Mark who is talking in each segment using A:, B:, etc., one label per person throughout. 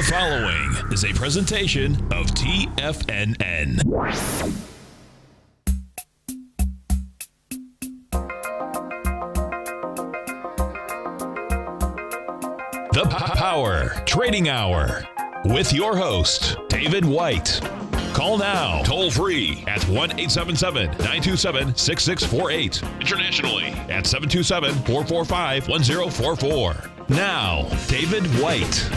A: The following is a presentation of TFNN. The Power Trading Hour with your host, David White. Call now, toll free at 1-877-927-6648. Internationally at 727-445-1044. Now, David White.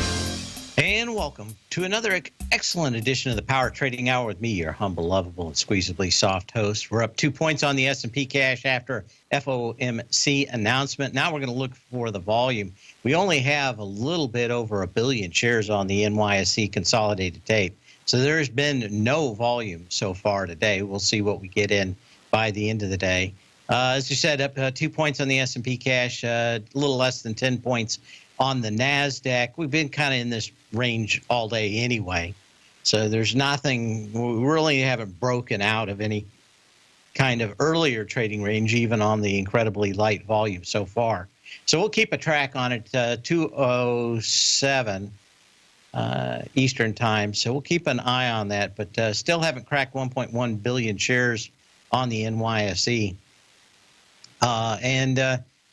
B: And welcome to another excellent edition of the Power Trading Hour with me, your humble, lovable, and squeezably soft host. We're up 2 points on the S&P cash after FOMC announcement. Now we're going to look for the volume. We only have a little bit over 1 billion shares on the NYSE consolidated tape. So there's been no volume so far today. We'll see what we get in by the end of the day. As you said, up 2 points on the S&P cash, a little less than 10 points on the NASDAQ. We've been kind of in this range all day anyway. So there's nothing, we really haven't broken out of any kind of earlier trading range, even on the incredibly light volume so far. So we'll keep a track on it, 2:07 Eastern time. So we'll keep an eye on that, but still haven't cracked 1.1 billion shares on the NYSE.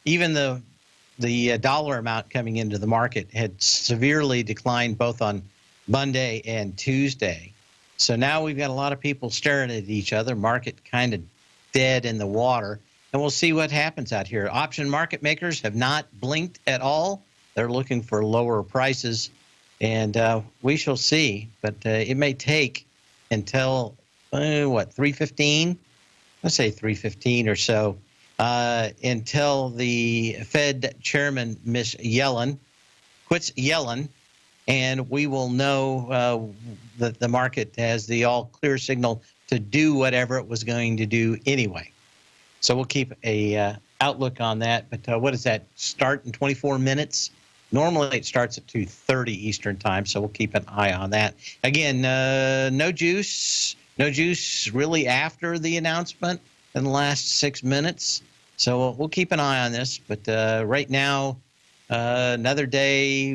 B: Even the dollar amount coming into the market had severely declined both on Monday and Tuesday. So now we've got a lot of people staring at each other, market kind of dead in the water, and we'll see what happens out here. Option market makers have not blinked at all. They're looking for lower prices, and we shall see. But it may take until, 3:15? Let's say 3:15 or so. Until the Fed chairman, Miss Yellen, quits yelling, and we will know that the market has the all-clear signal to do whatever it was going to do anyway. So we'll keep a outlook on that. But what does that start in 24 minutes? Normally it starts at 2:30 Eastern time, so we'll keep an eye on that. Again, no juice really after the announcement in the last 6 minutes. So we'll keep an eye on this. But right now, another day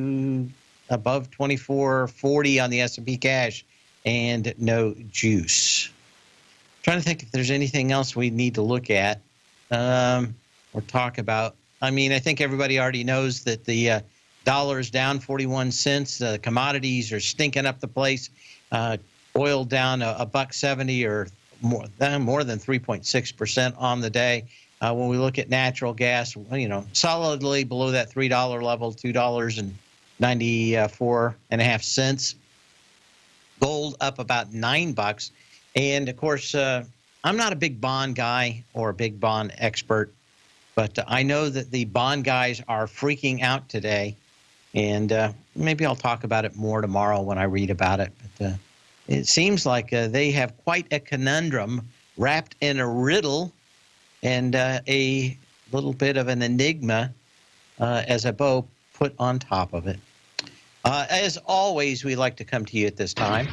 B: above 2440 on the S&P cash and no juice. Trying to think if there's anything else we need to look at or talk about. I mean, I think everybody already knows that the dollar is down 41 cents. Commodities are stinking up the place. Oil down $1.70 or more than 3.6% on the day. When we look at natural gas, solidly below that $3 level, $2.94.5. Gold up about $9. And of course, I'm not a big bond guy or a big bond expert, but I know that the bond guys are freaking out today. And maybe I'll talk about it more tomorrow when I read about it. But it seems like they have quite a conundrum wrapped in a riddle and a little bit of an enigma as a bow put on top of it. As always, we like to come to you at this time.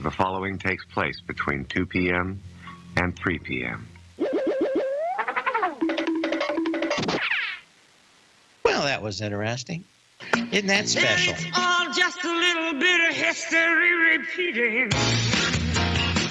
C: The following takes place between 2 p.m. and 3 p.m.
B: Well, that was interesting. Isn't that special?
D: It's all just a little bit of history repeating.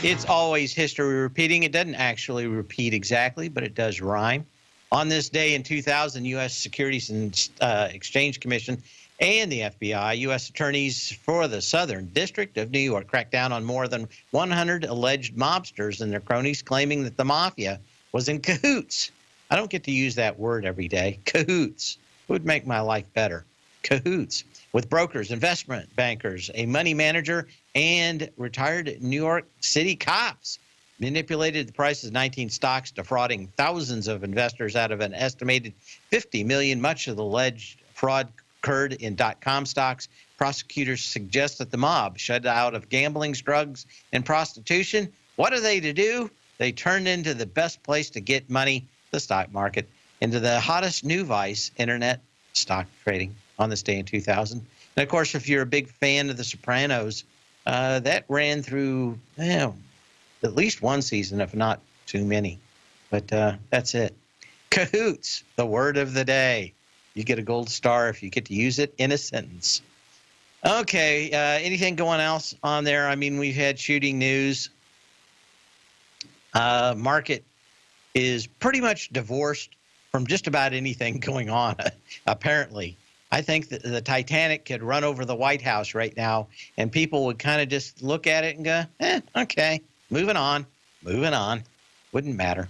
B: It's always history repeating. It doesn't actually repeat exactly, but it does rhyme. On this day in 2000, U.S. Securities and Exchange Commission and the FBI, U.S. attorneys for the Southern District of New York, cracked down on more than 100 alleged mobsters and their cronies, claiming that the mafia was in cahoots. I don't get to use that word every day. Cahoots. It would make my life better. Cahoots. With brokers, investment bankers, a money manager, and retired New York City cops. Manipulated the prices of 19 stocks, defrauding thousands of investors out of an estimated $50 million. Much of the alleged fraud occurred in .com stocks. Prosecutors suggest that the mob, shut out of gambling, drugs, and prostitution, what are they to do? They turned into the best place to get money, the stock market, into the hottest new vice, internet stock trading, on this day in 2000. And of course, if you're a big fan of The Sopranos, that ran through at least one season, if not too many. But that's it. Cahoots, the word of the day. You get a gold star if you get to use it in a sentence. Okay, anything going else on there? I mean, we've had shooting news. Market is pretty much divorced from just about anything going on, apparently. I think that the Titanic could run over the White House right now, and people would kind of just look at it and go, okay, moving on. Wouldn't matter.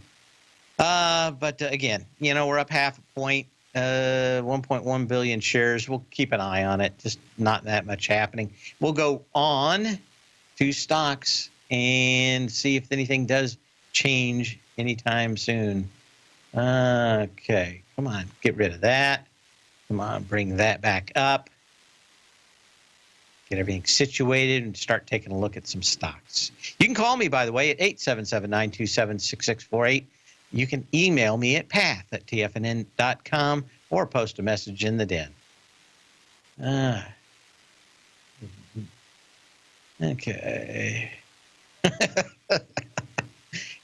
B: But again, we're up half a point, 1.1 billion shares. We'll keep an eye on it. Just not that much happening. We'll go on to stocks and see if anything does change anytime soon. Okay, come on, get rid of that. Come on, bring that back up. Get everything situated and start taking a look at some stocks. You can call me, by the way, at 877-927-6648. You can email me at path@tfnn.com or post a message in the den. Okay.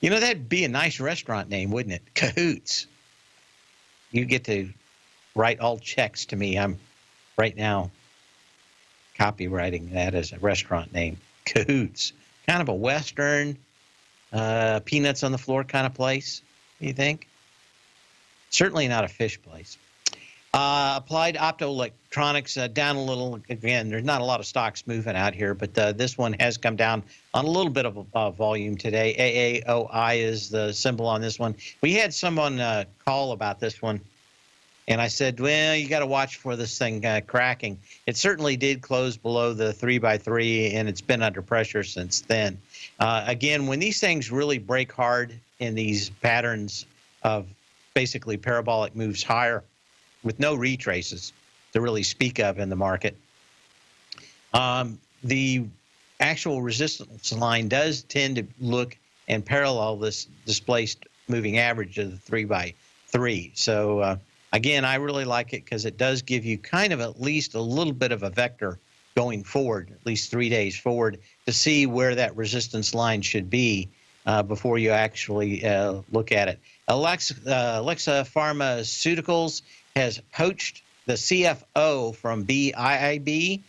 B: That'd be a nice restaurant name, wouldn't it? Cahoots. You get to write all checks to me. I'm right now copywriting that as a restaurant name. Cahoots. Kind of a Western, peanuts on the floor kind of place, you think? Certainly not a fish place. Applied Optoelectronics down a little. Again, there's not a lot of stocks moving out here, but this one has come down on a little bit of volume today. AAOI is the symbol on this one. We had someone call about this one, and I said, well, you got to watch for this thing cracking. It certainly did close below the 3x3, and it's been under pressure since then. Again, when these things really break hard in these patterns of basically parabolic moves higher, with no retraces to really speak of in the market, the actual resistance line does tend to look and parallel this displaced moving average of the 3x3. So again, I really like it because it does give you kind of at least a little bit of a vector going forward, at least 3 days forward, to see where that resistance line should be before you actually look at it. Alexa Pharmaceuticals has poached the CFO from BIIB,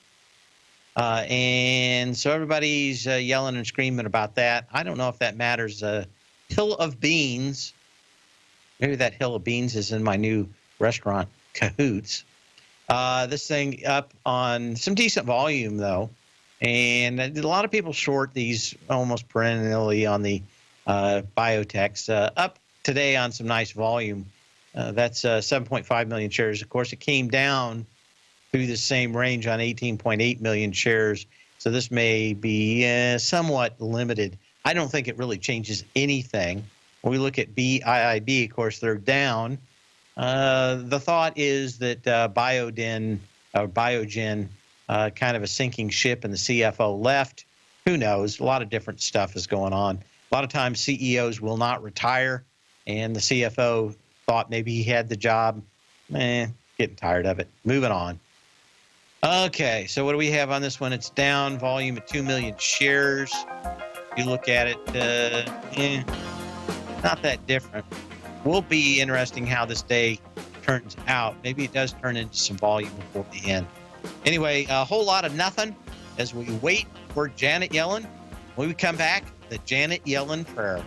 B: and so everybody's yelling and screaming about that. I don't know if that matters. Hill of Beans, maybe that Hill of Beans is in my new restaurant, Cahoots. This thing up on some decent volume, though, and a lot of people short these almost perennially on the biotechs. Up today on some nice volume. That's 7.5 million shares. Of course, it came down through the same range on 18.8 million shares. So this may be somewhat limited. I don't think it really changes anything. When we look at BIIB, of course, they're down. The thought is that Biogen, kind of a sinking ship, and the CFO left. Who knows? A lot of different stuff is going on. A lot of times CEOs will not retire, and the CFO thought maybe he had the job. Getting tired of it. Moving on. Okay, so what do we have on this one? It's down volume at 2 million shares. If you look at it, not that different. Will be interesting how this day turns out. Maybe it does turn into some volume before the end. Anyway, a whole lot of nothing as we wait for Janet Yellen. When we come back, the Janet Yellen prayer.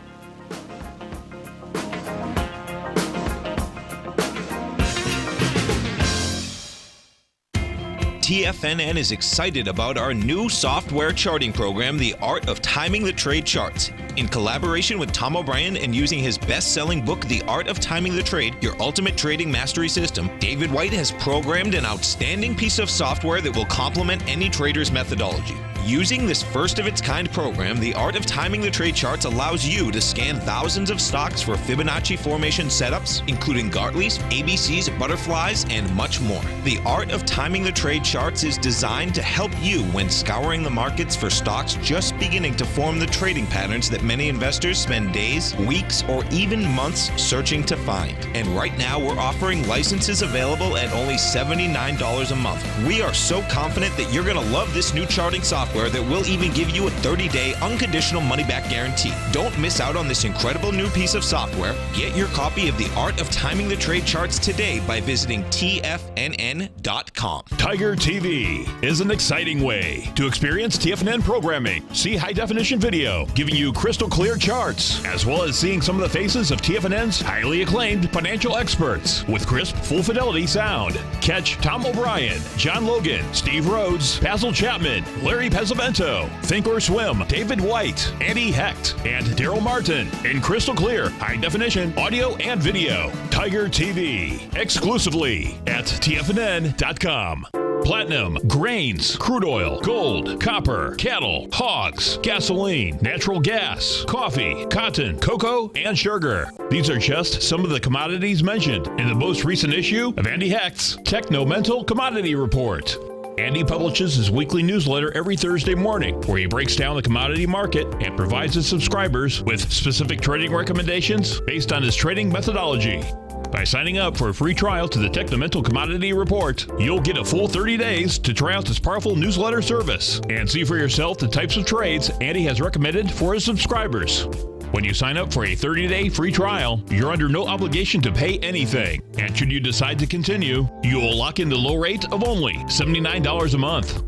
E: TFNN is excited about our new software charting program, The Art of Timing the Trade Charts. In collaboration with Tom O'Brien and using his best-selling book, The Art of Timing the Trade, Your Ultimate Trading Mastery System, David White has programmed an outstanding piece of software that will complement any trader's methodology. Using this first-of-its-kind program, The Art of Timing the Trade Charts allows you to scan thousands of stocks for Fibonacci formation setups, including Gartley's, ABC's, butterflies, and much more. The Art of Timing the Trade Charts is designed to help you when scouring the markets for stocks just beginning to form the trading patterns that many investors spend days, weeks, or even months searching to find. And right now, we're offering licenses available at only $79 a month. We are so confident that you're going to love this new charting software software that will even give you a 30-day unconditional money-back guarantee. Don't miss out on this incredible new piece of software. Get your copy of The Art of Timing the Trade Charts today by visiting TFNN.com.
A: Tiger TV is an exciting way to experience TFNN programming. See high-definition video, giving you crystal clear charts, as well as seeing some of the faces of TFNN's highly acclaimed financial experts with crisp, full-fidelity sound. Catch Tom O'Brien, John Logan, Steve Rhodes, Basil Chapman, Larry Pesavento, Think or Swim, David White, Andy Hecht, and Daryl Martin in crystal clear, high-definition audio and video. Tiger TV, exclusively at TFNN.com. Platinum, grains, crude oil, gold, copper, cattle, hogs, gasoline, natural gas, coffee, cotton, cocoa, and sugar. These are just some of the commodities mentioned in the most recent issue of Andy Hecht's Techno-Mental Commodity Report. Andy publishes his weekly newsletter every Thursday morning, where he breaks down the commodity market and provides his subscribers with specific trading recommendations based on his trading methodology. By signing up for a free trial to the Techno-Mental Commodity Report, you'll get a full 30 days to try out this powerful newsletter service and see for yourself the types of trades Andy has recommended for his subscribers. When you sign up for a 30-day free trial, you're under no obligation to pay anything. And should you decide to continue, you will lock in the low rate of only $79 a month.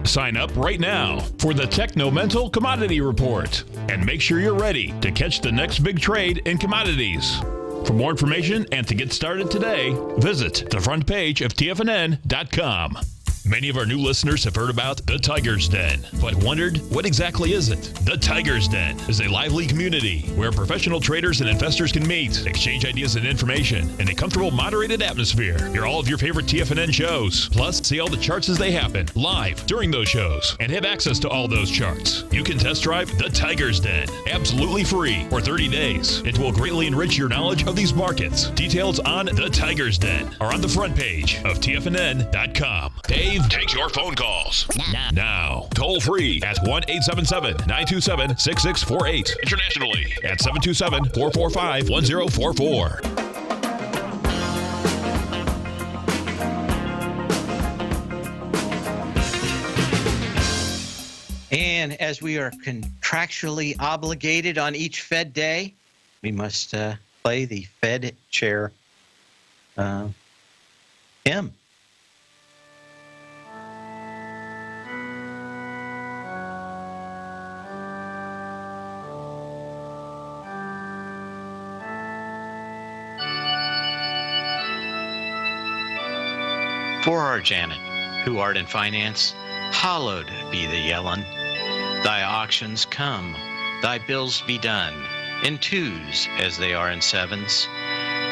A: Sign up right now for the Techno-Mental Commodity Report and make sure you're ready to catch the next big trade in commodities. For more information and to get started today, visit the front page of TFNN.com. Many of our new listeners have heard about the Tiger's Den, but wondered, what exactly is it? The Tiger's Den is a lively community where professional traders and investors can meet, exchange ideas and information in a comfortable, moderated atmosphere. Hear all of your favorite TFNN shows, plus see all the charts as they happen live during those shows and have access to all those charts. You can test drive the Tiger's Den absolutely free for 30 days. It will greatly enrich your knowledge of these markets. Details on the Tiger's Den are on the front page of TFNN.com. Dave takes your phone calls now. Toll free at 1-877-927-6648. Internationally at 727-445-1044.
B: And as we are contractually obligated on each Fed day, we must play the Fed chair hymn. For our Janet, who art in finance, hallowed be the yellin'. Thy auctions come, thy bills be done, in twos as they are in sevens.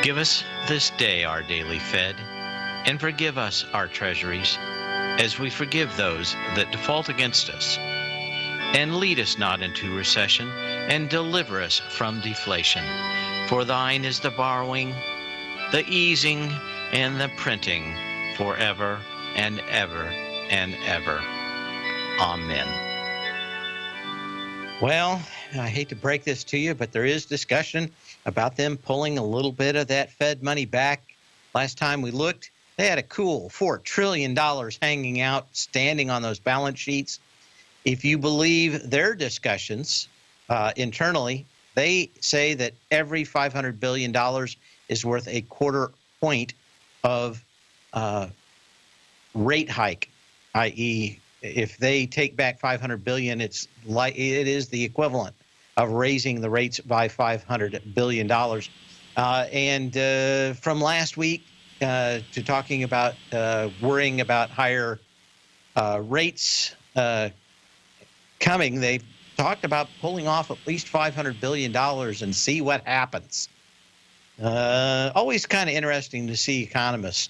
B: Give us this day our daily fed, and forgive us our treasuries, as we forgive those that default against us. And lead us not into recession, and deliver us from deflation. For thine is the borrowing, the easing, and the printing, forever and ever and ever. Amen. Well, I hate to break this to you, but there is discussion about them pulling a little bit of that Fed money back. Last time we looked, they had a cool $4 trillion hanging out, standing on those balance sheets. If you believe their discussions internally, they say that every $500 billion is worth a quarter point of rate hike, i.e., if they take back $500 billion, it is the equivalent of raising the rates by $500 billion. And from last week to talking about worrying about higher rates coming, they've talked about pulling off at least $500 billion and see what happens. Always kind of interesting to see economists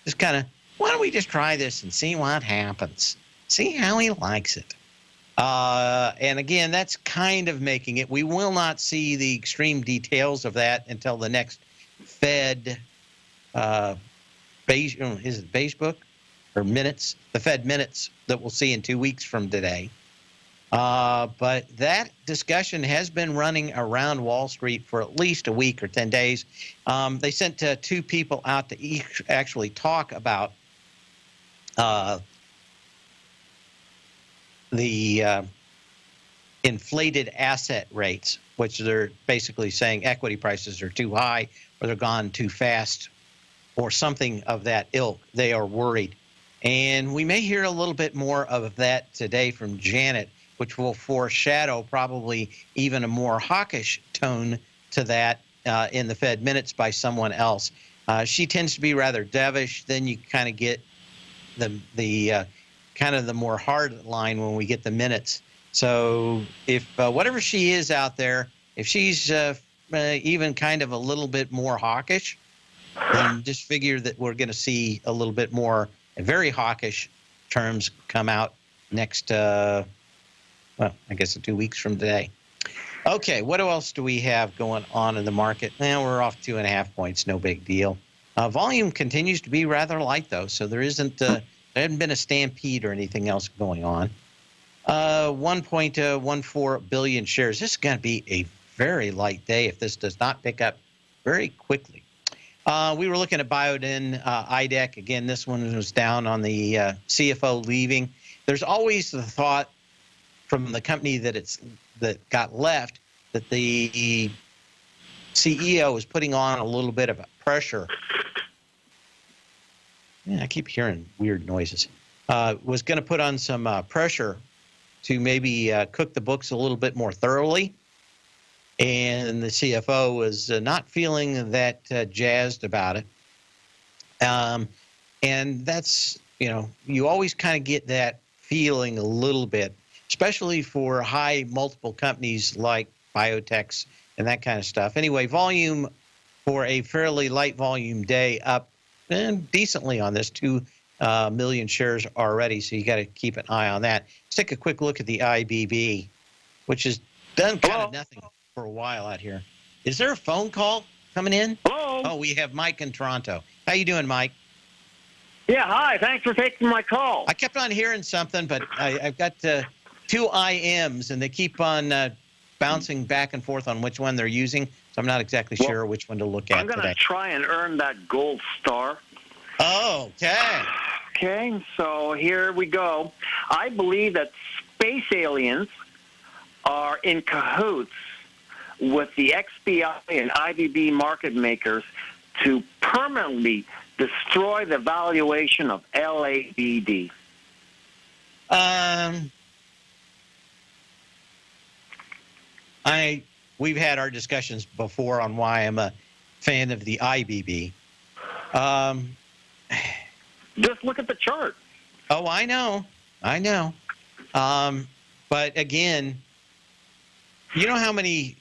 B: just kind of, why don't we just try this and see what happens? See how he likes it. And again, that's kind of making it. We will not see the extreme details of that until the next Fed beige book or minutes, the Fed minutes that we'll see in 2 weeks from today. But that discussion has been running around Wall Street for at least a week or 10 days. They sent two people out to actually talk about the inflated asset rates, which they're basically saying equity prices are too high or they're gone too fast or something of that ilk. They are worried. And we may hear a little bit more of that today from Janet, which will foreshadow probably even a more hawkish tone to that in the Fed minutes by someone else. She tends to be rather dovish. Then you kind of get the kind of the more hard line when we get the minutes. So if whatever she is out there, if she's even kind of a little bit more hawkish, then just figure that we're going to see a little bit more very hawkish terms come out next, well, I guess 2 weeks from today. Okay, what else do we have going on in the market? Now we're off 2.5 points, no big deal. Volume continues to be rather light, though, so there hasn't been a stampede or anything else going on. 1.14 billion shares. This is going to be a very light day if this does not pick up very quickly. We were looking at Biotin, IDEC. Again, this one was down on the CFO leaving. There's always the thought from the company that got left that the CEO is putting on a little bit of a pressure. Yeah, I keep hearing weird noises. Was going to put on some pressure to maybe cook the books a little bit more thoroughly. And the CFO was not feeling that jazzed about it. And that's, you always kind of get that feeling a little bit, especially for high multiple companies like biotechs and that kind of stuff. Anyway, volume for a fairly light volume day up decently on this, 2 million shares already. So you got to keep an eye on that. Let's take a quick look at the IBB, which has done kind of nothing for a while out here. Is there a phone call coming in?
F: Hello.
B: Oh, we have Mike in Toronto. How you doing, Mike?
F: Yeah, hi. Thanks for taking my call.
B: I kept on hearing something, but I've got 2 IMs, and they keep on bouncing back and forth on which one they're using. So I'm not exactly sure which one to look at
F: I'm going to try and earn that gold star.
B: Oh, okay.
F: Okay, so here we go. I believe that space aliens are in cahoots with the XBI and IBB market makers to permanently destroy the valuation of LABD.
B: We've had our discussions before on why I'm a fan of the IBB.
F: Just look at the chart.
B: Oh, I know. But again, you know how many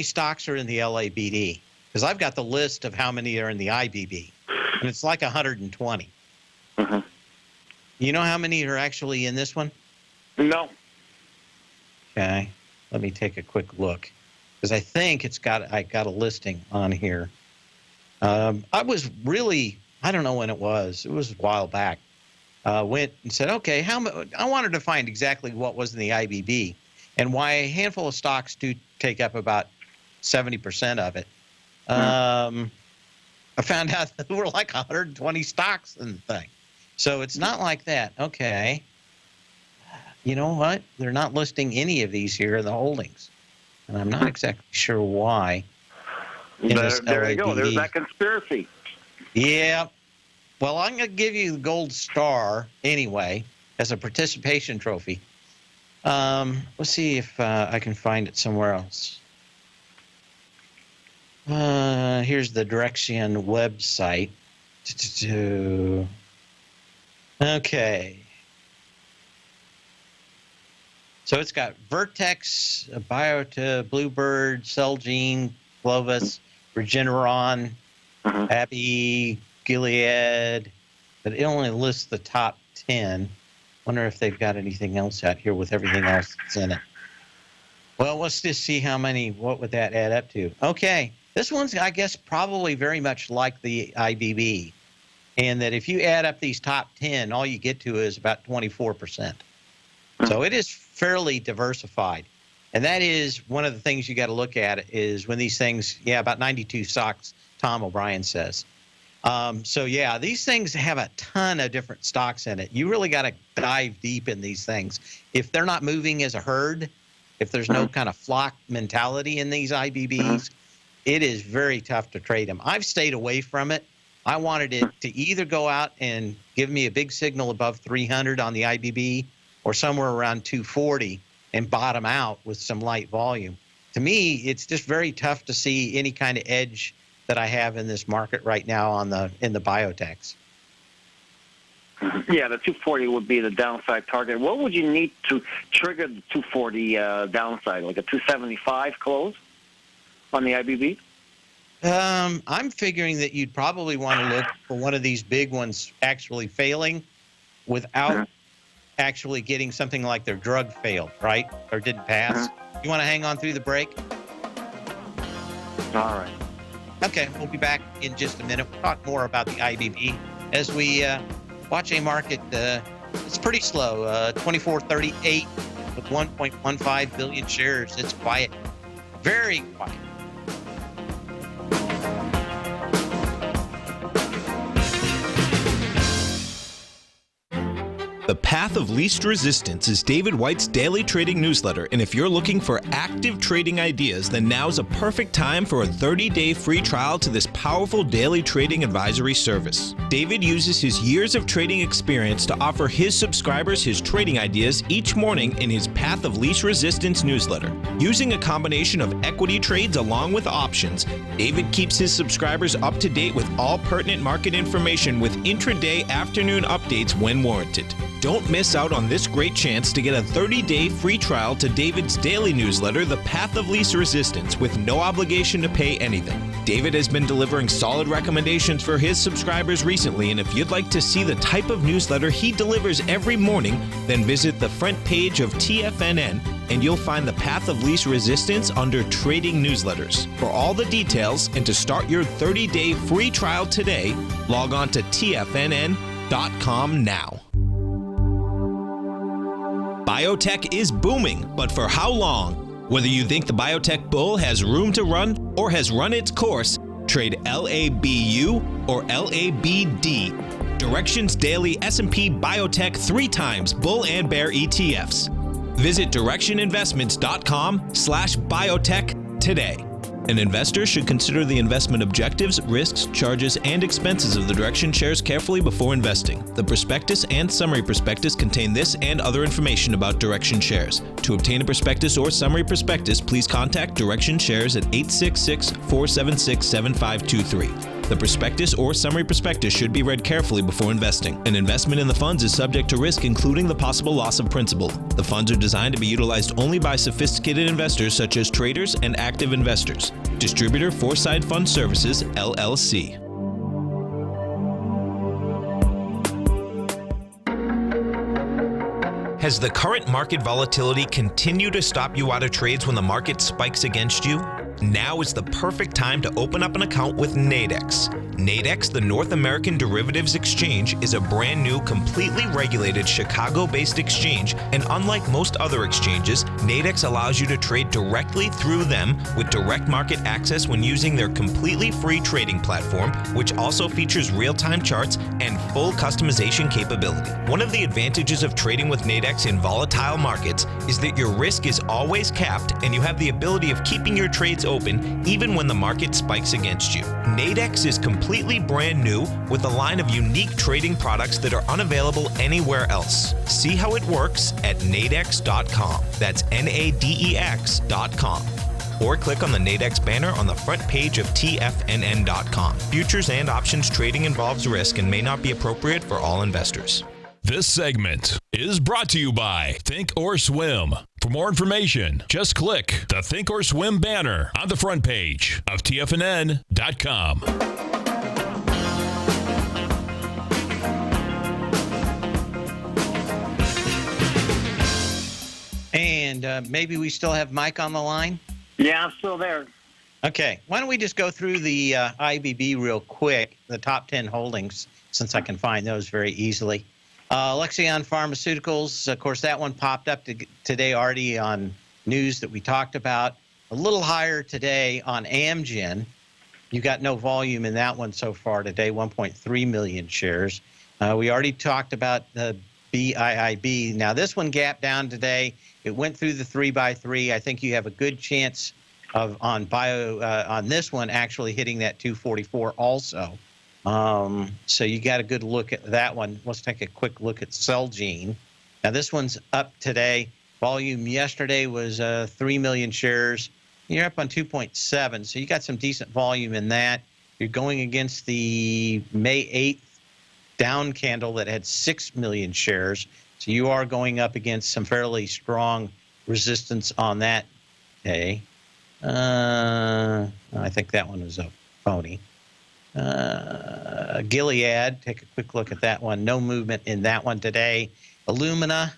B: stocks are in the LABD? Because I've got the list of how many are in the IBB, and it's like 120.
F: Mm-hmm.
B: You know how many are actually in this one?
F: No.
B: Okay, let me take a quick look, because I think I got a listing on here. I was really, I don't know when it was a while back. Went and said, okay, I wanted to find exactly what was in the IBB and why a handful of stocks do take up about 70% of it. I found out that there were like 120 stocks in the thing. So it's not like that. Okay. You know what? They're not listing any of these here in the holdings. And I'm not exactly sure why.
F: There you go. There's that conspiracy.
B: Yeah. Well, I'm going to give you the gold star anyway as a participation trophy. Let's see if I can find it somewhere else. Here's the Direxion website. Okay. So it's got Vertex, Biota, Bluebird, Celgene, Clovis, Regeneron, Abbey, Gilead, but it only lists the top 10. Wonder if they've got anything else out here with everything else that's in it. Well, let's just see what would that add up to. Okay, this one's, I guess, probably very much like the IBB, and that if you add up these top 10, all you get to is about 24%. So it is fairly diversified. And that is one of the things you got to look at is when these things, about 92 stocks, Tom O'Brien says. So yeah, these things have a ton of different stocks in it. You really got to dive deep in these things. If they're not moving as a herd, if there's no kind of flock mentality in these IBBs, it is very tough to trade them. I've stayed away from it. I wanted it to either go out and give me a big signal above 300 on the IBB or somewhere around 240 and bottom out with some light volume. To me, it's just very tough to see any kind of edge that I have in this market right now in the biotechs.
F: Yeah, the 240 would be the downside target. What would you need to trigger the 240 downside, like a 275 close on the IBB?
B: I'm figuring that you'd probably want to look for one of these big ones actually failing without actually getting something like their drug failed, right? Or didn't pass. You want to hang on through the break?
F: All right.
B: Okay, we'll be back in just a minute. We'll talk more about the IBB as we watch a market. It's pretty slow, 2438 with 1.15 billion shares. It's quiet, very quiet.
E: The Path of Least Resistance is David White's daily trading newsletter, and if you're looking for active trading ideas, then now's a perfect time for a 30-day free trial to this powerful daily trading advisory service. David uses his years of trading experience to offer his subscribers his trading ideas each morning in his Path of Least Resistance newsletter. Using a combination of equity trades along with options, David keeps his subscribers up to date with all pertinent market information with intraday afternoon updates when warranted. Don't miss out on this great chance to get a 30-day free trial to David's daily newsletter, The Path of Least Resistance, with no obligation to pay anything. David has been delivering solid recommendations for his subscribers recently, and if you'd like to see the type of newsletter he delivers every morning, then visit the front page of TFNN and you'll find the Path of Least Resistance under Trading Newsletters. For all the details and to start your 30-day free trial today, log on to TFNN.com now. Biotech is booming, but for how long? Whether you think the biotech bull has room to run or has run its course, trade LABU or LABD. Directions Daily S&P Biotech 3 times bull and bear ETFs. Visit directioninvestments.com/biotech today. An investor should consider the investment objectives, risks, charges, and expenses of the Direction shares carefully before investing. The prospectus and summary prospectus contain this and other information about Direction shares. To obtain a prospectus or summary prospectus, please contact Direction shares at 866-476-7523. The prospectus or summary prospectus should be read carefully before investing. An investment in the funds is subject to risk, including the possible loss of principal. The funds are designed to be utilized only by sophisticated investors such as traders and active investors. Distributor Foreside Fund Services, LLC. Has the current market volatility continued to stop you out of trades when the market spikes against you? Now is the perfect time to open up an account with Nadex. Nadex, the North American Derivatives Exchange, is a brand new, completely regulated Chicago-based exchange, and unlike most other exchanges, Nadex allows you to trade directly through them with direct market access when using their completely free trading platform, which also features real-time charts and full customization capability. One of the advantages of trading with Nadex in volatile markets is that your risk is always capped and you have the ability of keeping your trades open even when the market spikes against you. Nadex is completely brand new with a line of unique trading products that are unavailable anywhere else. See how it works at nadex.com. That's NADEX.com. Or click on the Nadex banner on the front page of TFNN.com. Futures and options trading involves risk and may not be appropriate for all investors.
A: This segment is brought to you by Thinkorswim. For more information, just click the Thinkorswim banner on the front page of TFNN.com.
B: And maybe we still have Mike on the line?
F: Yeah, I'm still there.
B: Okay. Why don't we just go through the IBB real quick, the top 10 holdings, since I can find those very easily. Alexion Pharmaceuticals, of course, that one popped up today already on news that we talked about. A little higher today on Amgen. You got no volume in that one so far today, 1.3 million shares. We already talked about the BIIB. Now, this one gapped down today. It went through the 3x3. I think you have a good chance of on this one actually hitting that 244 also. So you got a good look at that one. Let's take a quick look at Celgene. Now, this one's up today. Volume yesterday was 3 million shares. You're up on 2.7, so you got some decent volume in that. You're going against the May 8th down candle that had 6 million shares. So you are going up against some fairly strong resistance on that day. I think that one was a phony. Gilead, take a quick look at that one. No movement in that one today. Illumina,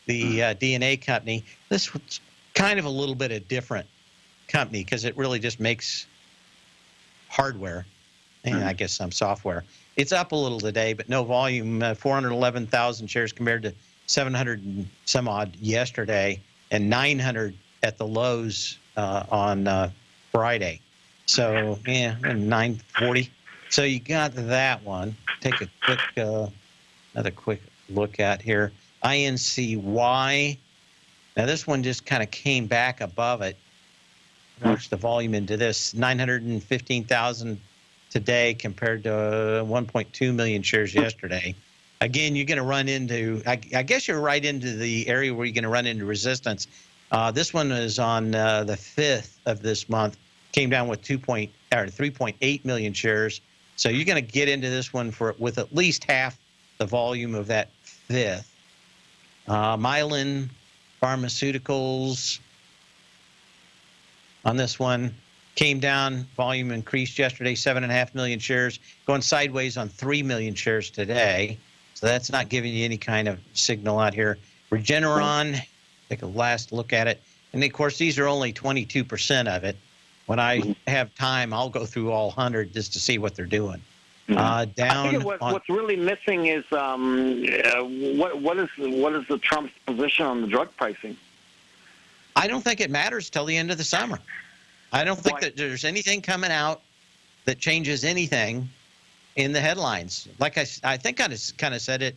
B: the DNA company. This was kind of a little bit of different company because it really just makes hardware and I guess some software. It's up a little today, but no volume. 411,000 shares compared to 700 and some odd yesterday, and 900 at the lows on Friday. So yeah, 940. So you got that one. Take a quick another quick look at here. INCY. Now this one just kind of came back above it. Watch the volume into this. 915,000 today compared to 1.2 million shares yesterday. Again, you're going to run into, I guess you're right into the area where you're going to run into resistance. This one is on the 5th of this month, came down with 3.8 million shares. So you're going to get into this one with at least half the volume of that 5th. Mylan Pharmaceuticals on this one came down. Volume increased yesterday, 7.5 million shares, going sideways on 3 million shares today. So that's not giving you any kind of signal out here. Regeneron, take a last look at it. And of course, these are only 22% of it. When I have time, I'll go through all 100 just to see what they're doing. Down.
F: I think what's really missing is what is the Trump's position on the drug pricing?
B: I don't think it matters till the end of the summer. I don't think that there's anything coming out that changes anything in the headlines. Like I think I kind of said it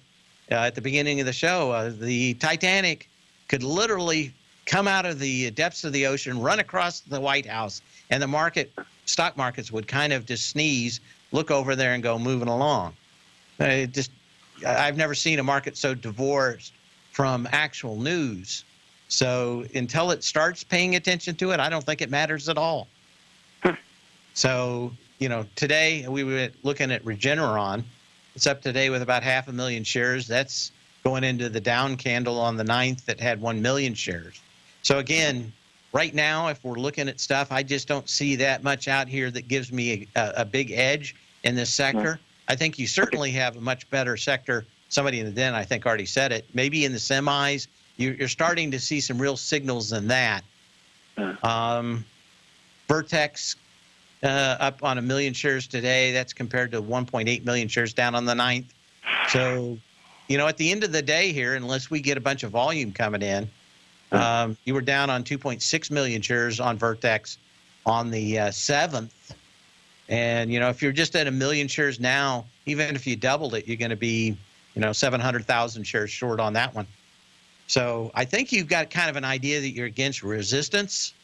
B: at the beginning of the show. The Titanic could literally come out of the depths of the ocean, run across the White House, and the stock markets would kind of just sneeze, look over there, and go moving along. I've never seen a market so divorced from actual news. So until it starts paying attention to it, I don't think it matters at all. So, today we were looking at Regeneron. It's up today with about 500,000 shares. That's going into the down candle on the 9th that had 1 million shares. So again, right now, if we're looking at stuff, I just don't see that much out here that gives me a big edge in this sector. I think you certainly have a much better sector. Somebody in the den, I think, already said it. Maybe in the semis, you're starting to see some real signals in that. Vertex up on 1 million shares today. That's compared to 1.8 million shares down on the 9th. So, at the end of the day here, unless we get a bunch of volume coming in, you were down on 2.6 million shares on Vertex on the 7th. And, if you're just at 1 million shares now, even if you doubled it, you're going to be, 700,000 shares short on that one. So I think you've got kind of an idea that you're against resistance.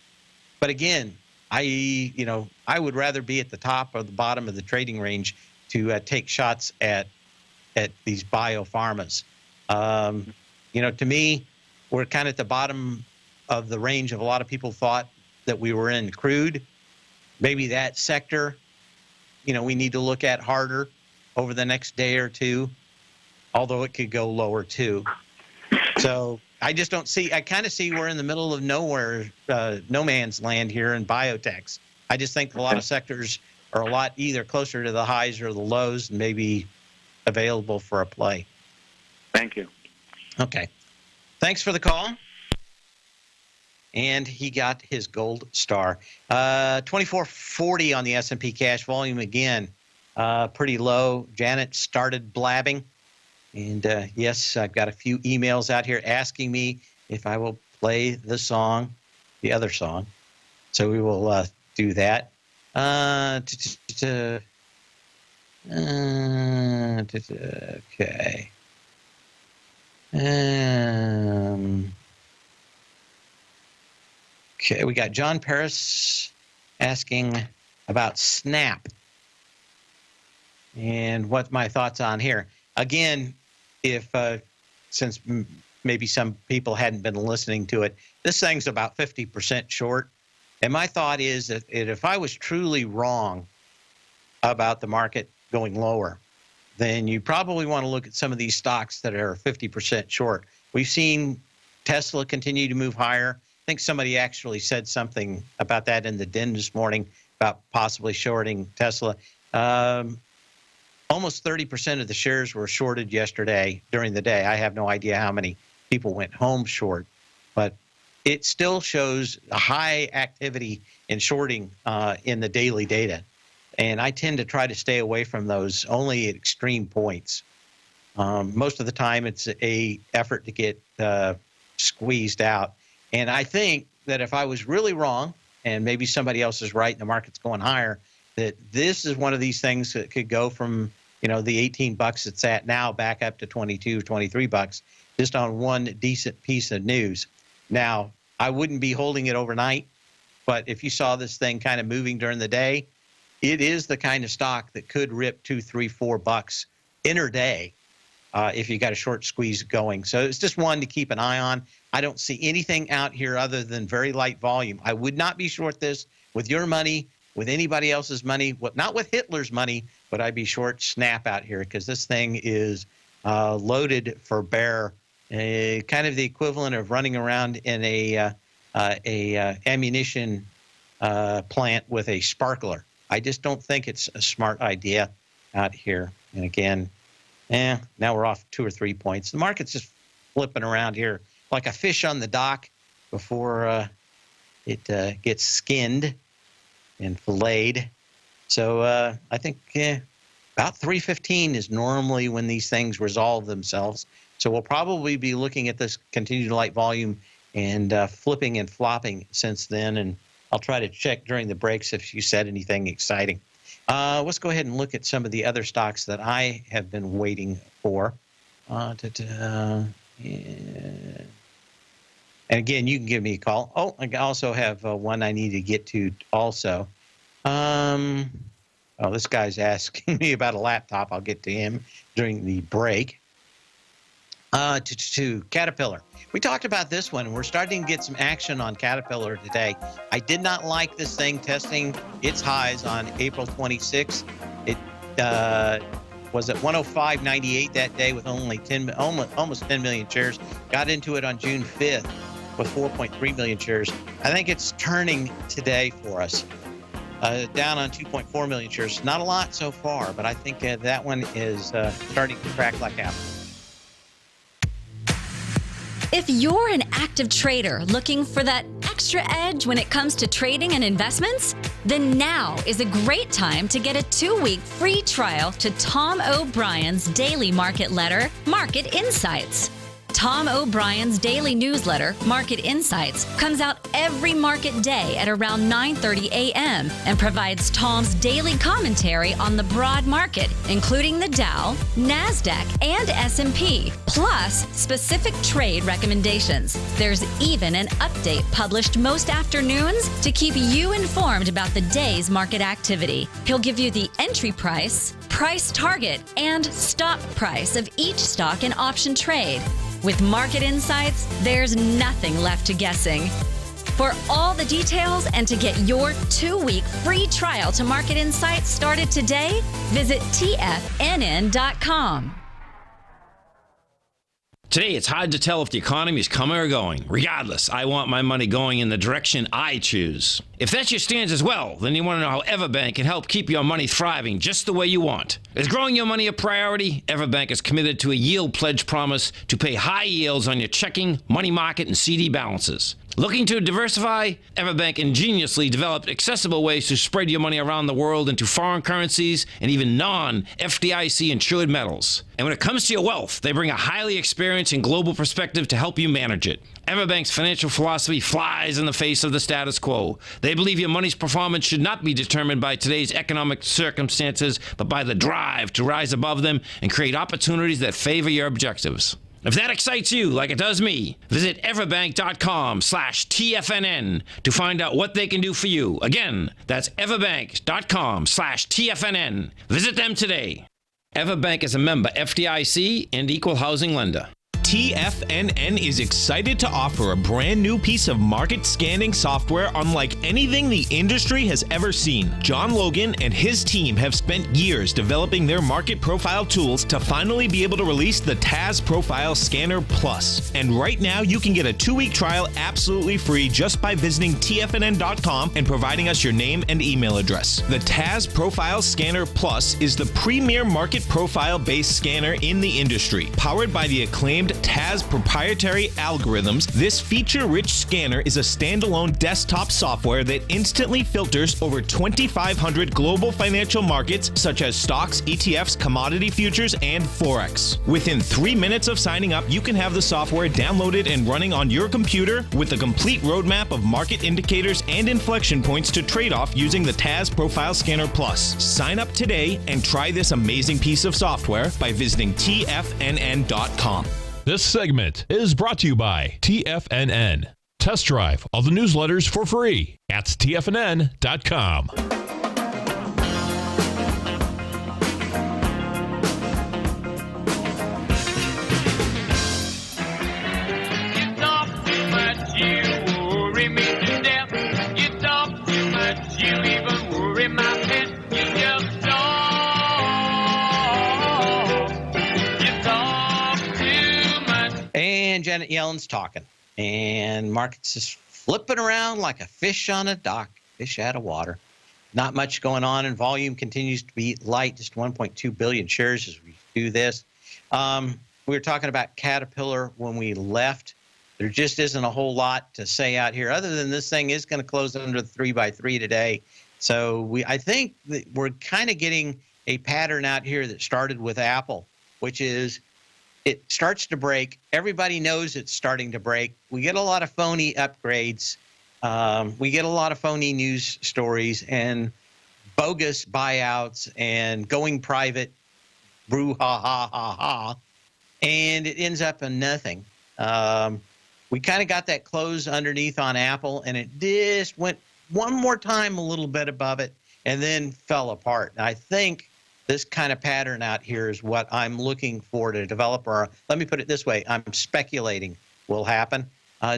B: But again, I would rather be at the top or the bottom of the trading range to take shots at these biopharmas. To me, we're kind of at the bottom of the range of a lot of people thought that we were in crude. Maybe that sector, we need to look at harder over the next day or two, although it could go lower too. So I just don't see, I kind of see we're in the middle of nowhere, no man's land here in biotechs. I just think a lot of sectors are a lot either closer to the highs or the lows and maybe available for a play.
F: Thank you.
B: Okay. Thanks for the call. And he got his gold star. 2440 on the S&P cash volume again. Pretty low. Janet started blabbing. And yes, I've got a few emails out here asking me if I will play the other song. So we will do that. Okay. Okay, we got John Paris asking about Snap and what my thoughts on here. Again, if since maybe some people hadn't been listening to it, this thing's about 50% short. And my thought is that if I was truly wrong about the market going lower, then you probably want to look at some of these stocks that are 50% short. We've seen Tesla continue to move higher. I think somebody actually said something about that in the den this morning about possibly shorting Tesla. Almost 30% of the shares were shorted yesterday during the day. I have no idea how many people went home short, but it still shows a high activity in shorting in the daily data. And I tend to try to stay away from those only at extreme points. Most of the time, it's a effort to get squeezed out. And I think that if I was really wrong, and maybe somebody else is right and the market's going higher, that this is one of these things that could go from, the 18 bucks it's at now back up to 22, 23 bucks, just on one decent piece of news. Now, I wouldn't be holding it overnight, but if you saw this thing kind of moving during the day, it is the kind of stock that could rip 2, 3, 4 bucks intraday if you got a short squeeze going. So it's just one to keep an eye on. I don't see anything out here other than very light volume. I would not be short this with your money, with anybody else's money, not with Hitler's money, but I'd be short Snap out here because this thing is loaded for bear, kind of the equivalent of running around in a ammunition plant with a sparkler. I just don't think it's a smart idea out here. And again, now we're off 2 or 3 points. The market's just flipping around here like a fish on the dock before it gets skinned and filleted. So I think about 3:15 is normally when these things resolve themselves. So we'll probably be looking at this continued light volume and flipping and flopping since then. And I'll try to check during the breaks if you said anything exciting. Let's go ahead and look at some of the other stocks that I have been waiting for. And again, you can give me a call. Oh, I also have one I need to get to also. This guy's asking me about a laptop. I'll get to him during the break. To Caterpillar. We talked about this one, and we're starting to get some action on Caterpillar today. I did not like this thing testing its highs on April 26th. It was at 105.98 that day with only almost 10 million shares. Got into it on June 5th with 4.3 million shares. I think it's turning today for us. Down on 2.4 million shares. Not a lot so far, but I think that one is starting to crack like apple.
G: If you're an active trader looking for that extra edge when it comes to trading and investments, then now is a great time to get a 2-week free trial to Tom O'Brien's daily market letter, Market Insights. Tom O'Brien's daily newsletter, Market Insights, comes out every market day at around 9:30 a.m. and provides Tom's daily commentary on the broad market, including the Dow, NASDAQ, and S&P, plus specific trade recommendations. There's even an update published most afternoons to keep you informed about the day's market activity. He'll give you the entry price, price target, and stop price of each stock and option trade. With Market Insights, there's nothing left to guessing. For all the details and to get your 2-week free trial to Market Insights started today, visit TFNN.com.
H: Today, it's hard to tell if the economy is coming or going. Regardless, I want my money going in the direction I choose. If that's your stance as well, then you want to know how Everbank can help keep your money thriving just the way you want. Is growing your money a priority? Everbank is committed to a yield pledge promise to pay high yields on your checking, money market, and CD balances. Looking to diversify? Everbank ingeniously developed accessible ways to spread your money around the world into foreign currencies and even non-FDIC insured metals. And when it comes to your wealth, they bring a highly experienced and global perspective to help you manage it. Everbank's financial philosophy flies in the face of the status quo. They believe your money's performance should not be determined by today's economic circumstances, but by the drive to rise above them and create opportunities that favor your objectives. If that excites you like it does me, visit everbank.com/TFNN to find out what they can do for you. Again, that's everbank.com/TFNN. Visit them today. Everbank is a member FDIC and equal housing lender.
E: TFNN is excited to offer a brand new piece of market scanning software unlike anything the industry has ever seen. John Logan and his team have spent years developing their market profile tools to finally be able to release the TAS Profile Scanner Plus. And right now you can get a 2-week trial absolutely free just by visiting TFNN.com and providing us your name and email address. The TAS Profile Scanner Plus is the premier market profile based scanner in the industry. Powered by the acclaimed TAS proprietary algorithms, this feature-rich scanner is a standalone desktop software that instantly filters over 2,500 global financial markets such as stocks, ETFs, commodity futures, and Forex. Within 3 minutes of signing up, you can have the software downloaded and running on your computer with a complete roadmap of market indicators and inflection points to trade off using the TAS Profile Scanner Plus. Sign up today and try this amazing piece of software by visiting TFNN.com.
A: This segment is brought to you by TFNN. Test drive all the newsletters for free at TFNN.com.
B: And Janet Yellen's talking, and markets is flipping around like a fish on a dock, fish out of water. Not much going on, and volume continues to be light, just 1.2 billion shares as we do this. We were talking about Caterpillar when we left. There just isn't a whole lot to say out here, other than this thing is going to close under the 3x3 today. So I think that we're kind of getting a pattern out here that started with Apple, which is it starts to break. Everybody knows it's starting to break. We get a lot of phony upgrades. We get a lot of phony news stories and bogus buyouts and going private, brew ha ha ha ha, and it ends up in nothing. We kind of got that close underneath on Apple, and it just went one more time a little bit above it and then fell apart. And I think this kind of pattern out here is what I'm looking for to develop, or let me put it this way, I'm speculating will happen.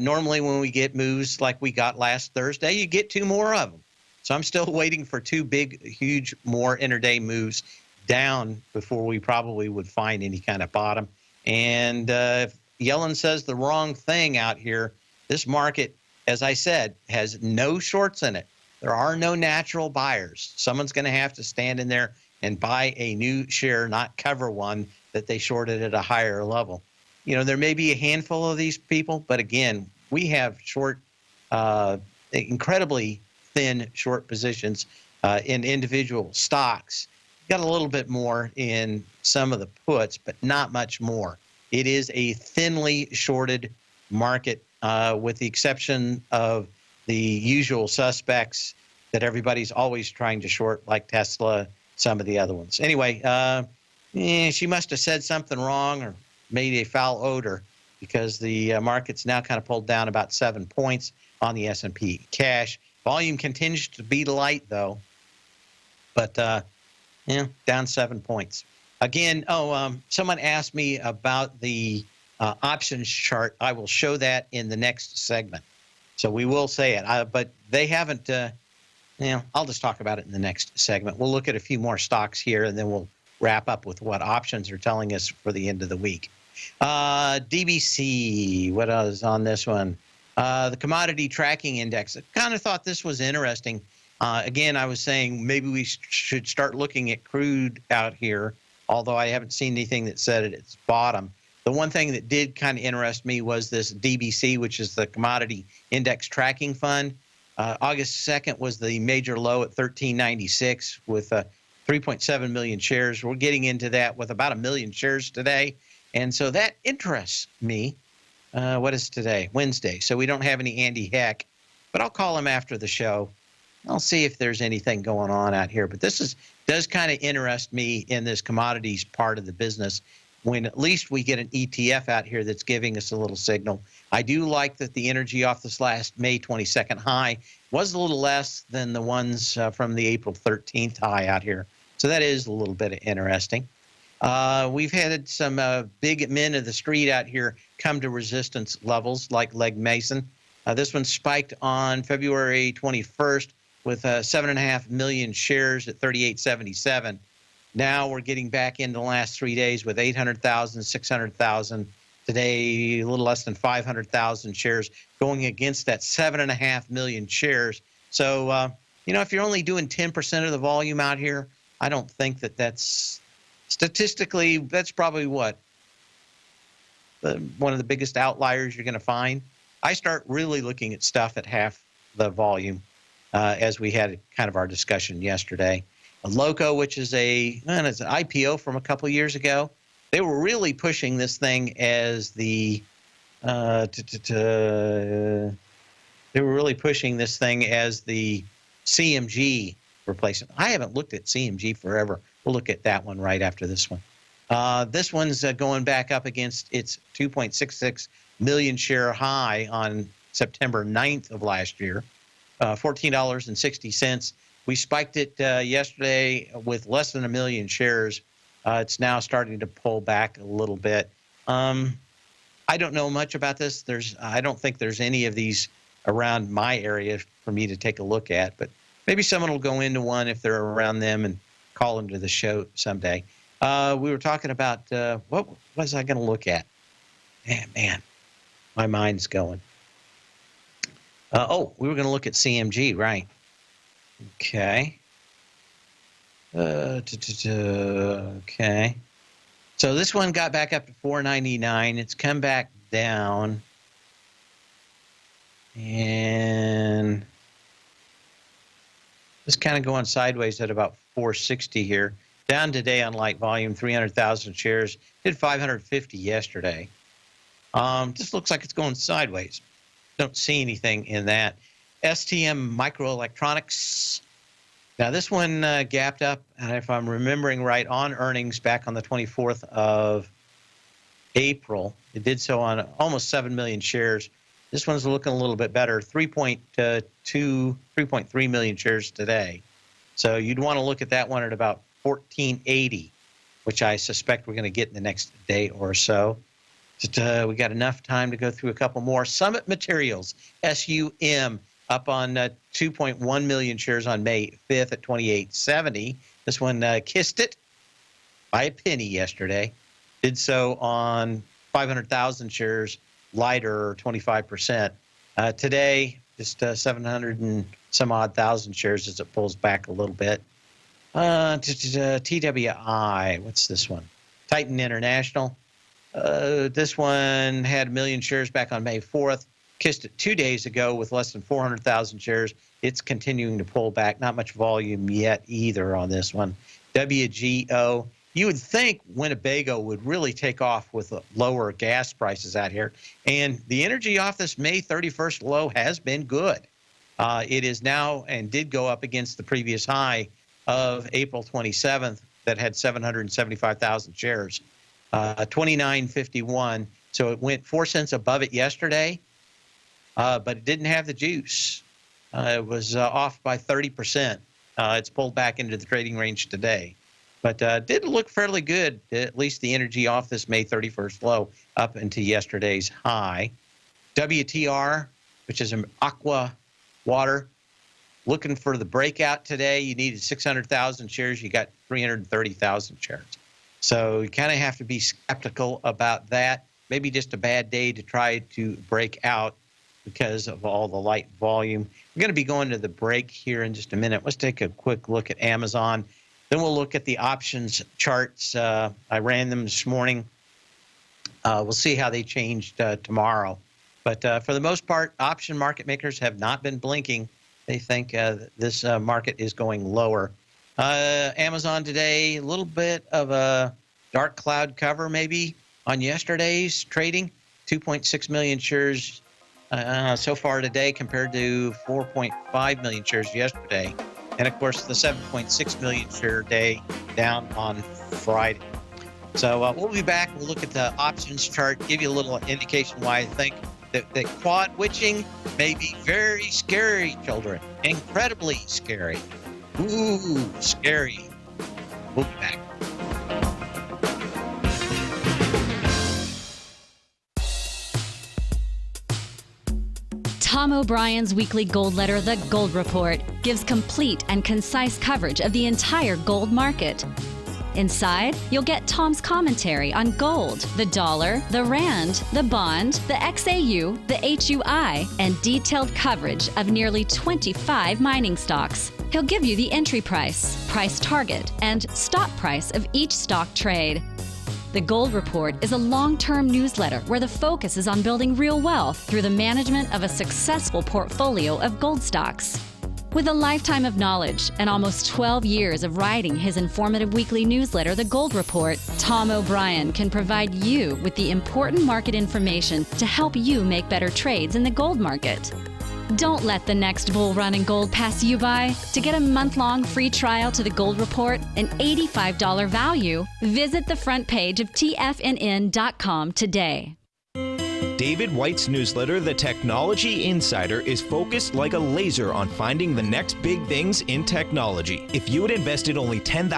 B: Normally when we get moves like we got last Thursday, you get 2 more of them. So I'm still waiting for 2 big, huge, more intraday moves down before we probably would find any kind of bottom. And if Yellen says the wrong thing out here, this market, as I said, has no shorts in it. There are no natural buyers. Someone's going to have to stand in there and buy a new share, not cover one that they shorted at a higher level. You know, there may be a handful of these people, but again, we have short, incredibly thin short positions in individual stocks. Got a little bit more in some of the puts, but not much more. It is a thinly shorted market, with the exception of the usual suspects that everybody's always trying to short, like Tesla, some of the other ones. Anyway, she must have said something wrong or made a foul odor, because the market's now kind of pulled down about 7 points on the S&P cash. Volume continues to be light, though, but down 7 points. Again, someone asked me about the options chart. I will show that in the next segment. So we will say it, but they haven't, I'll just talk about it in the next segment. We'll look at a few more stocks here, and then we'll wrap up with what options are telling us for the end of the week. DBC, what else on this one? The Commodity Tracking Index. I kind of thought this was interesting. Again, I was saying maybe we should start looking at crude out here, although I haven't seen anything that said it, it's bottom. The one thing that did kind of interest me was this DBC, which is the Commodity Index Tracking Fund. August 2nd was the major low at 1396 with 3.7 million shares. We're getting into that with about 1 million shares today. And so that interests me. What is today? Wednesday. So we don't have any Andy Heck, but I'll call him after the show. I'll see if there's anything going on out here. But this does kind of interest me in this commodities part of the business, when at least we get an ETF out here that's giving us a little signal. I do like that the energy off this last May 22nd high was a little less than the ones from the April 13th high out here. So that is a little bit interesting. We've had some big men of the street out here come to resistance levels like Legg Mason. This one spiked on February 21st with 7.5 million shares at 38.77. Now we're getting back into the last 3 days with 800,000, 600,000. Today, a little less than 500,000 shares going against that 7.5 million shares. So, if you're only doing 10% of the volume out here, I don't think that's statistically, that's probably one of the biggest outliers you're going to find. I start really looking at stuff at half the volume, as we had kind of our discussion yesterday. Loco, which is it's an IPO from a couple of years ago, they were really pushing this thing as the CMG replacement. I haven't looked at CMG forever. We'll look at that one right after this one. This one's going back up against its 2.66 million share high on September 9th of last year, $14.60. We spiked it yesterday with less than 1 million shares. It's now starting to pull back a little bit. I don't know much about this. I don't think there's any of these around my area for me to take a look at, but maybe someone will go into one if they're around them and call them to the show someday. We were talking about what was I going to look at? Man, my mind's going. We were going to look at CMG, right? Okay. Okay. So this one got back up to 499. It's come back down. And just kind of going sideways at about 460 here. Down today on light volume, 300,000 shares. Did 550 yesterday. Just looks like it's going sideways. Don't see anything in that. STM Microelectronics. Now this one gapped up, and if I'm remembering right, on earnings back on the 24th of April. It did so on almost 7 million shares. This one's looking a little bit better, 3.3 million shares today. So you'd want to look at that one at about 1480, which I suspect we're going to get in the next day or so. Just, we got enough time to go through a couple more. Summit Materials, SUM, up on 2.1 million shares on May 5th at 28.70. This one kissed it by a penny yesterday. Did so on 500,000 shares, lighter, 25%. Today, just 700 and some odd thousand shares as it pulls back a little bit. TWI, what's this one? Titan International. This one had 1 million shares back on May 4th. Kissed it 2 days ago with less than 400,000 shares. It's continuing to pull back. Not much volume yet either on this one. WGO. You would think Winnebago would really take off with lower gas prices out here. And the energy off this May 31st low has been good. It is now and did go up against the previous high of April 27th that had 775,000 shares. 29.51. So it went 4 cents above it yesterday, but it didn't have the juice. It was off by 30%. It's pulled back into the trading range today. But did look fairly good, at least the energy off this May 31st low up into yesterday's high. WTR, which is an aqua water, looking for the breakout today. You needed 600,000 shares. You got 330,000 shares. So you kind of have to be skeptical about that. Maybe just a bad day to try to break out because of all the light volume. We're going to be going to the break here in just a minute. Let's take a quick look at Amazon. Then we'll look at the options charts. I ran them this morning. We'll see how they changed tomorrow. But for the most part, option market makers have not been blinking. They think this market is going lower. Amazon today, a little bit of a dark cloud cover maybe on yesterday's trading. 2.6 million shares so far today compared to 4.5 million shares yesterday. And, of course, the 7.6 million share day down on Friday. So we'll be back. We'll look at the options chart, give you a little indication why I think that quad witching may be very scary, children. Incredibly scary. Ooh, scary. We'll be back.
G: Tom O'Brien's weekly gold letter, The Gold Report, gives complete and concise coverage of the entire gold market. Inside, you'll get Tom's commentary on gold, the dollar, the rand, the bond, the XAU, the HUI, and detailed coverage of nearly 25 mining stocks. He'll give you the entry price, price target, and stop price of each stock trade. The Gold Report is a long-term newsletter where the focus is on building real wealth through the management of a successful portfolio of gold stocks. With a lifetime of knowledge and almost 12 years of writing his informative weekly newsletter, The Gold Report, Tom O'Brien can provide you with the important market information to help you make better trades in the gold market. Don't let the next bull run in gold pass you by. To get a month-long free trial to The Gold Report, an $85 value, visit the front page of TFNN.com today.
E: David White's newsletter, The Technology Insider, is focused like a laser on finding the next big things in technology. If you had invested only $10,000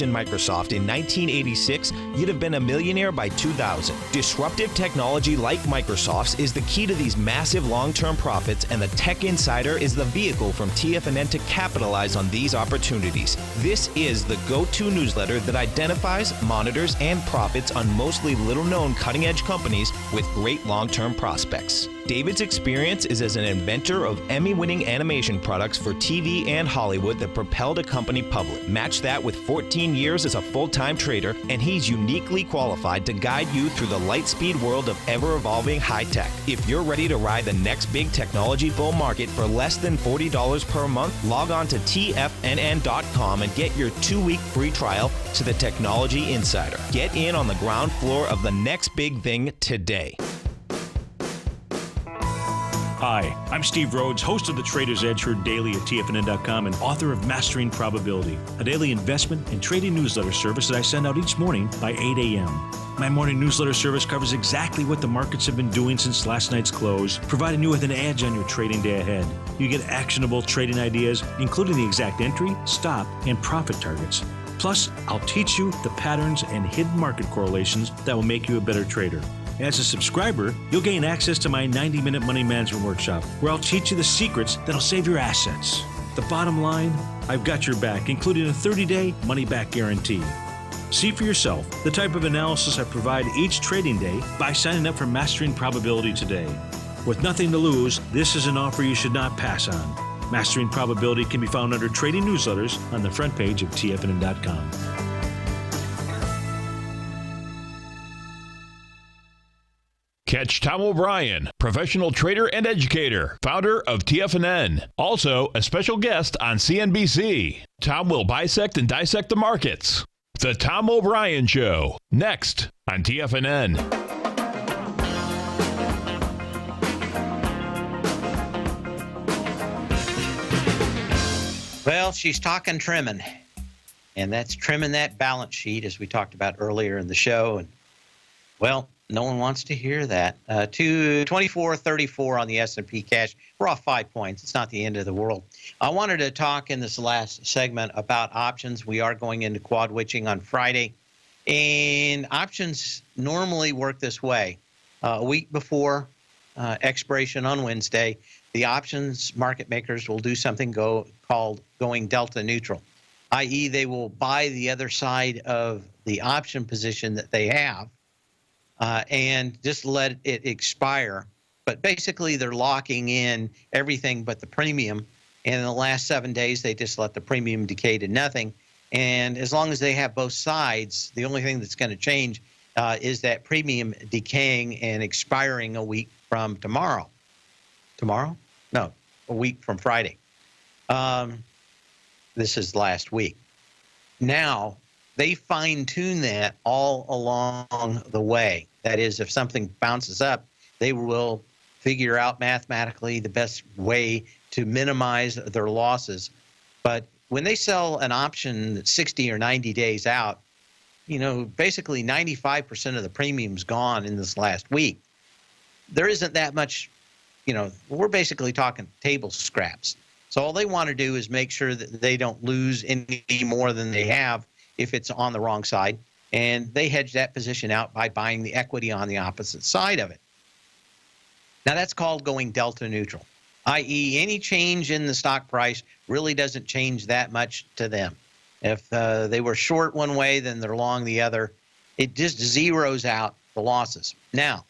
E: in Microsoft in 1986, you'd have been a millionaire by 2000. Disruptive technology like Microsoft's is the key to these massive long-term profits, and the Tech Insider is the vehicle from TFNN to capitalize on these opportunities. This is the go-to newsletter that identifies, monitors, and profits on mostly little-known cutting-edge companies with great long-term prospects. David's experience is as an inventor of Emmy-winning animation products for TV and Hollywood that propelled a company public. Match that with 14 years as a full-time trader, and he's uniquely qualified to guide you through the light-speed world of ever-evolving high-tech. If you're ready to ride the next big technology bull market for less than $40 per month, log on to TFNN.com and get your 2-week free trial to the Technology Insider. Get in on the ground floor of the next big thing today.
I: Hi, I'm Steve Rhodes, host of the Trader's Edge, heard daily at TFNN.com and author of Mastering Probability, a daily investment and trading newsletter service that I send out each morning by 8 a.m. My morning newsletter service covers exactly what the markets have been doing since last night's close, providing you with an edge on your trading day ahead. You get actionable trading ideas, including the exact entry, stop, and profit targets. Plus, I'll teach you the patterns and hidden market correlations that will make you a better trader. As a subscriber, you'll gain access to my 90-minute money management workshop, where I'll teach you the secrets that'll save your assets. The bottom line, I've got your back, including a 30-day money-back guarantee. See for yourself the type of analysis I provide each trading day by signing up for Mastering Probability today. With nothing to lose, this is an offer you should not pass on. Mastering Probability can be found under Trading Newsletters on the front page of TFNN.com.
A: Catch Tom O'Brien, professional trader and educator, founder of TFNN. Also, a special guest on CNBC. Tom will bisect and dissect the markets. The Tom O'Brien Show, next on TFNN.
B: Well, she's talking trimming, and that's trimming that balance sheet, as we talked about earlier in the show. And, well, no one wants to hear that. 24.34 on the S&P cash. We're off 5 points. It's not the end of the world. I wanted to talk in this last segment about options. We are going into quad witching on Friday, and options normally work this way. A week before expiration on Wednesday, the options market makers will do something called going delta neutral, i.e. they will buy the other side of the option position that they have and just let it expire. But basically, they're locking in everything but the premium. And in the last 7 days, they just let the premium decay to nothing. And as long as they have both sides, the only thing that's going to change is that premium decaying and expiring a week from tomorrow. Tomorrow? No, a week from Friday. This is last week. Now, they fine-tune that all along the way. That is, if something bounces up, they will figure out mathematically the best way to minimize their losses. But when they sell an option that's 60 or 90 days out, basically 95% of the premium's gone in this last week. There isn't that much, we're basically talking table scraps. So all they want to do is make sure that they don't lose any more than they have if it's on the wrong side. And they hedge that position out by buying the equity on the opposite side of it. Now, that's called going delta neutral, i.e. any change in the stock price really doesn't change that much to them. If they were short one way, then they're long the other. It just zeroes out the losses. Now,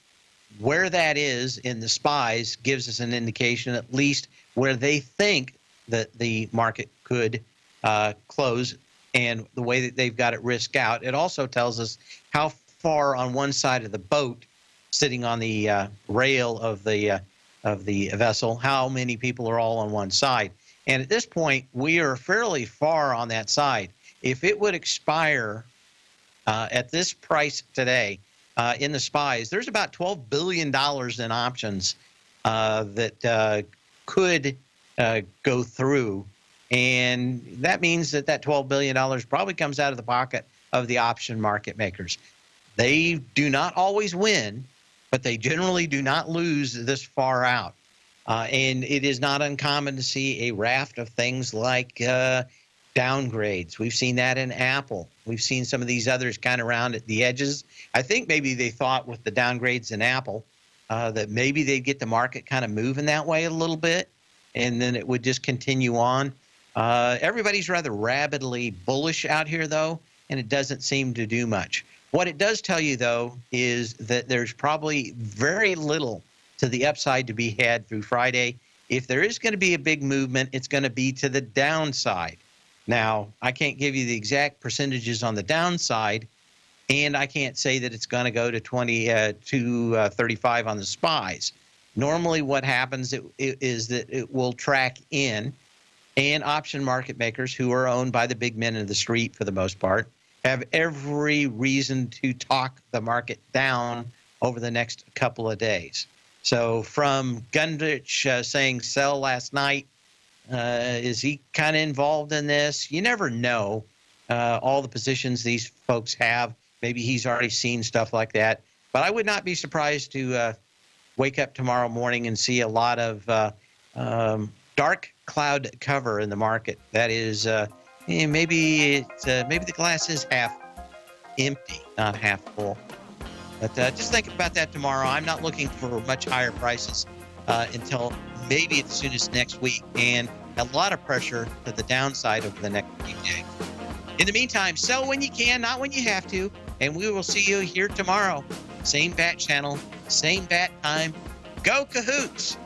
B: where that is in the SPYs gives us an indication at least where they think that the market could close and the way that they've got it risked out. It also tells us how far on one side of the boat, sitting on the rail of the vessel, how many people are all on one side. And at this point, we are fairly far on that side. If it would expire at this price today in the SPYs, there's about $12 billion in options that could go through. And that means that $12 billion probably comes out of the pocket of the option market makers. They do not always win, but they generally do not lose this far out. And it is not uncommon to see a raft of things like downgrades. We've seen that in Apple. We've seen some of these others kind of around at the edges. I think maybe they thought with the downgrades in Apple that maybe they'd get the market kind of moving that way a little bit, and then it would just continue on. Everybody's rather rabidly bullish out here, though, and it doesn't seem to do much. What it does tell you, though, is that there's probably very little to the upside to be had through Friday. If there is going to be a big movement, it's going to be to the downside. Now, I can't give you the exact percentages on the downside, and I can't say that it's going to go to 35 on the SPYs. Normally what happens is that it will track in, and option market makers who are owned by the big men in the street for the most part have every reason to talk the market down over the next couple of days. So from Gundrich saying sell last night, is he kind of involved in this? You never know all the positions these folks have. Maybe he's already seen stuff like that. But I would not be surprised to wake up tomorrow morning and see a lot of dark cloud cover in the market. That is, maybe the glass is half empty, not half full. But just think about that tomorrow. I'm not looking for much higher prices until maybe as soon as next week, and a lot of pressure to the downside over the next few days. In the meantime, sell when you can, not when you have to, and we will see you here tomorrow. Same bat channel, same bat time. Go Cahoots!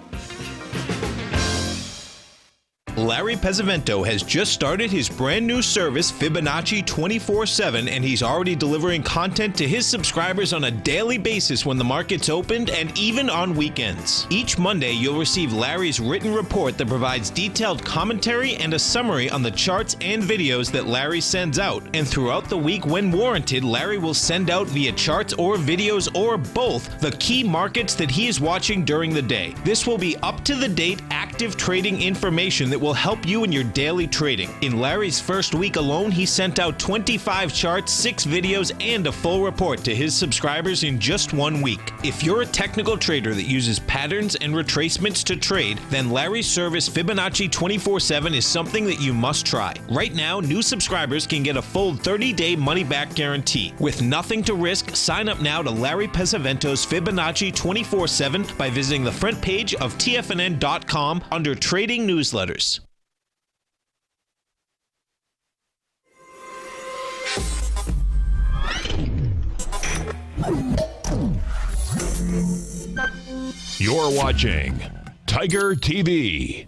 E: Larry Pesavento has just started his brand new service, Fibonacci 24/7, and he's already delivering content to his subscribers on a daily basis when the market's opened and even on weekends. Each Monday, you'll receive Larry's written report that provides detailed commentary and a summary on the charts and videos that Larry sends out. And throughout the week, when warranted, Larry will send out via charts or videos or both the key markets that he is watching during the day. This will be up-to-the-date, active trading information that will help you in your daily trading. In Larry's first week alone, he sent out 25 charts, 6 videos, and a full report to his subscribers in just 1 week. If you're a technical trader that uses patterns and retracements to trade, then Larry's service Fibonacci 24/7 is something that you must try. Right now, new subscribers can get a full 30-day money-back guarantee. With nothing to risk, sign up now to Larry Pesavento's Fibonacci 24/7 by visiting the front page of TFNN.com under Trading Newsletters.
A: You're watching Tiger TV.